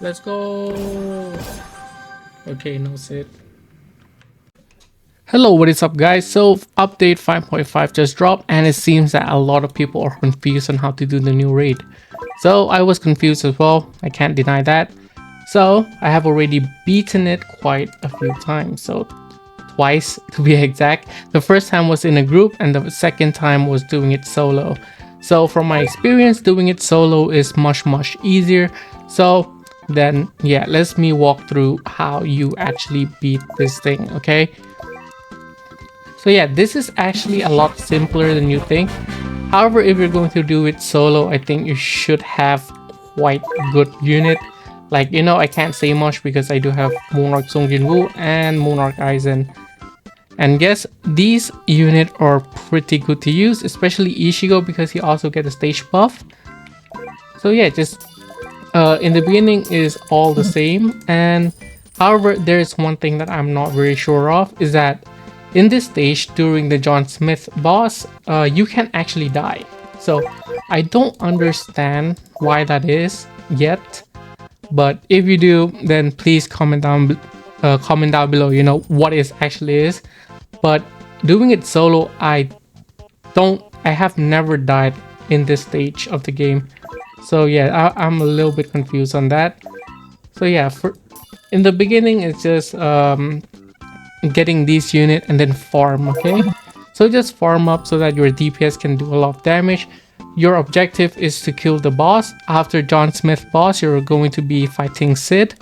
Let's go. Okay, no sit. Hello, what is up guys? So update 5.5 just dropped and it seems that a lot of people are confused on how to do the new raid. So I was confused as well, I can't deny that. So I have already beaten it quite a few times, so twice to be exact. The first time was in a group and the second time was doing it solo. So from my experience, doing it solo is much easier. So then yeah, let's me walk through how you actually beat this thing, okay? So yeah, this is actually a lot simpler than you think. However, if you're going to do it solo, I think you should have quite good unit. Like, you know, I can't say much because I do have Monarch Song Jin-woo and Monarch Aizen. And yes, these units are pretty good to use, especially Ishigo because he also gets a stage buff. So yeah, just in the beginning is all the same. And however, there is one thing that I'm not very sure of, is that in this stage during the John Smith boss, you can actually die. So I don't understand why that is yet, but if you do, then please comment down below, you know, what it actually is. But doing it solo, I have never died in this stage of the game. So yeah, I'm a little bit confused on that. So yeah, in the beginning it's just getting this unit and then farm, okay? So just farm up so that your DPS can do a lot of damage. Your objective is to kill the boss. After John Smith boss, you're going to be fighting Sid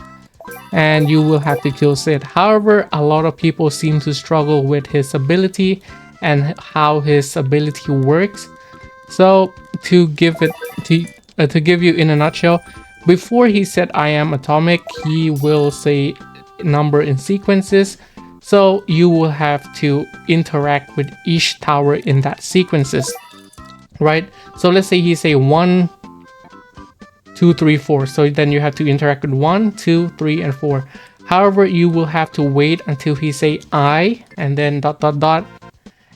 and you will have to kill Sid. However, a lot of people seem to struggle with his ability and how his ability works. So to give you in a nutshell, before he said I am atomic, he will say number in sequences. So you will have to interact with each tower in that sequences, right? So let's say he say 1, 2, 3, 4. So then you have to interact with 1, 2, 3, and 4. However, you will have to wait until he say I and then ...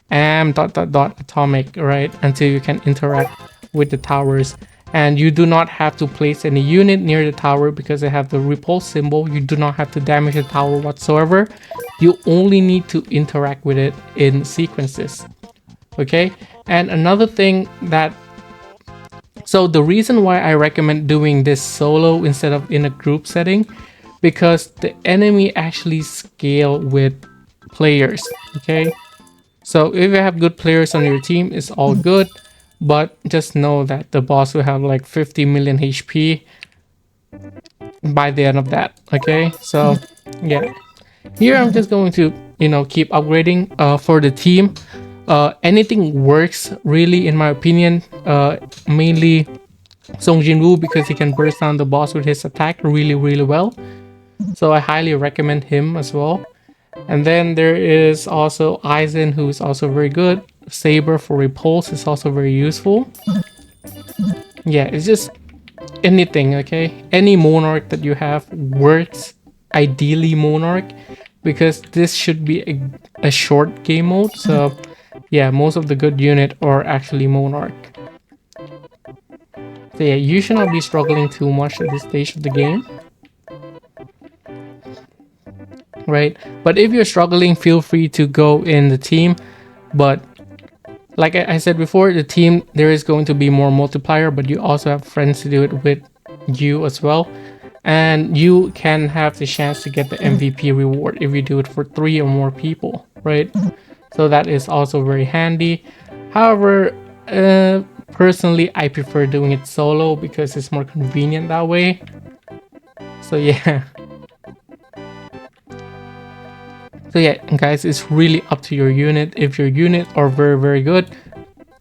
am ... atomic, right? Until you can interact with the towers. And you do not have to place any unit near the tower because they have the repulse symbol. You do not have to damage the tower whatsoever. You only need to interact with it in sequences. Okay? And another thing that... So the reason why I recommend doing this solo instead of in a group setting, because the enemy actually scale with players. Okay? So if you have good players on your team, it's all good. But just know that the boss will have like 50 million HP by the end of that. Okay, so yeah, here I'm just going to, you know, keep upgrading for the team. Anything works really, in my opinion. Mainly Song Jin-woo because he can burst down the boss with his attack really well. So I highly recommend him as well. And then there is also Aizen, who is also very good. Saber for repulse is also very useful. Yeah, it's just anything, okay? Any Monarch that you have works, ideally Monarch, because this should be a short game mode. So yeah, most of the good unit are actually Monarch. So yeah, you should not be struggling too much at this stage of the game. Right? But if you're struggling, feel free to go in the team. But like I said before, the team, there is going to be more multiplier, but you also have friends to do it with you as well. And you can have the chance to get the MVP reward if you do it for 3 or more people, right? So that is also very handy. However, personally, I prefer doing it solo because it's more convenient that way. So yeah. So yeah, guys, it's really up to your unit. If your unit are very good,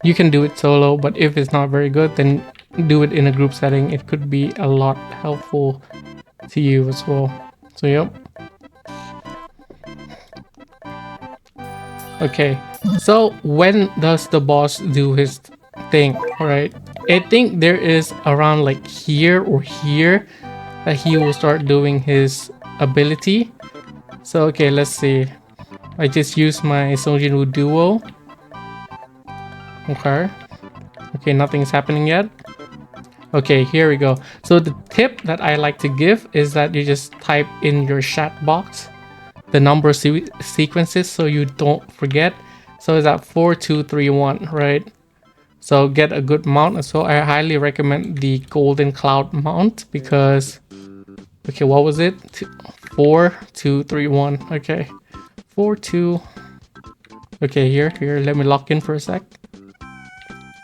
you can do it solo, but if it's not very good, then do it in a group setting. It could be a lot helpful to you as well. So yep. Okay, so when does the boss do his thing? All right, I think there is around like here or here that he will start doing his ability. So okay, let's see. I just used my Song Jin-woo duo. Okay, nothing's happening yet. Okay, here we go. So the tip that I like to give is that you just type in your chat box the number of sequences so you don't forget. So it's at 4231, right? So get a good mount. So I highly recommend the golden cloud mount because, okay, what was it? 4231. Okay, 42. Okay, here, let me lock in for a sec.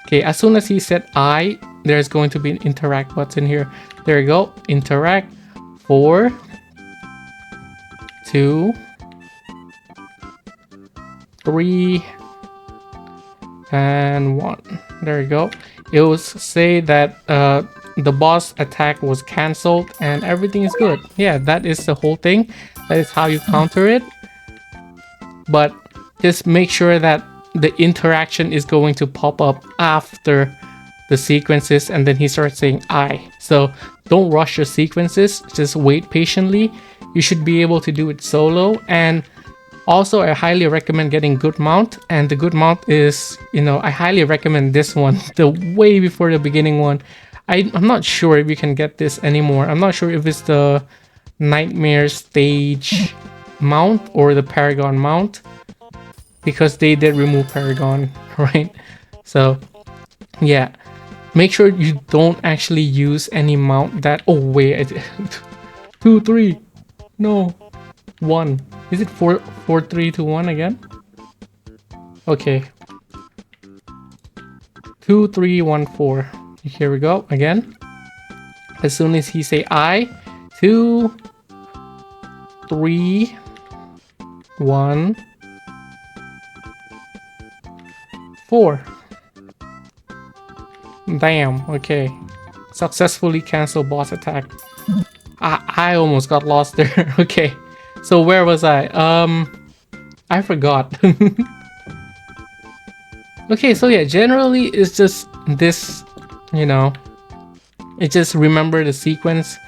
Okay, as soon as he said I, there's going to be an interact button here. There you go. Interact. 4, 2, 3, and 1. There you go. It will say that the boss attack was cancelled and everything is good. Yeah, that is the whole thing. That is how you counter it. But just make sure that the interaction is going to pop up after the sequences, and then he starts saying I. So don't rush your sequences, just wait patiently. You should be able to do it solo. And also I highly recommend getting good mount, and the good mount is, you know, I highly recommend this one, the way before the beginning one. I'm not sure if you can get this anymore. I'm not sure if it's the Nightmare stage mount or the Paragon mount, because they did remove Paragon, right? So yeah, make sure you don't actually use any mount that, oh wait, 2 3, no, 1. Is it 4 4 3 2 1 again? Okay, 2 3 1 4. Here we go again. As soon as he say I, 2 3 1 4. Damn, okay. Successfully cancel boss attack. I almost got lost there. Okay. So where was I? I forgot. Okay, so yeah, generally it's just this, you know, it just remember the sequence,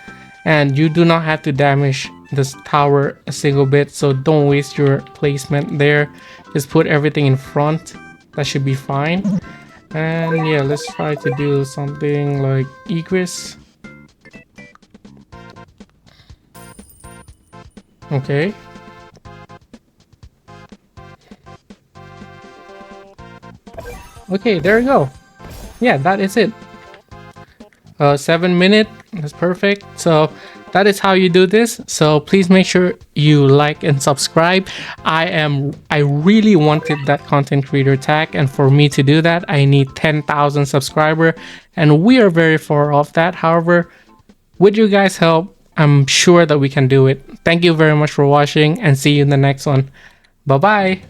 and you do not have to damage this tower a single bit, so don't waste your placement there. Just put everything in front. That should be fine. And yeah, let's try to do something like egress. Okay. Okay, there we go. Yeah, that is it. 7 minute, that's perfect. So that is how you do this. So please make sure you like and subscribe. I really wanted that content creator tag, and for me to do that I need 10,000 subscriber, and we are very far off that. However, with you guys' help, I'm sure that we can do it. Thank you very much for watching, and see you in the next one. Bye bye.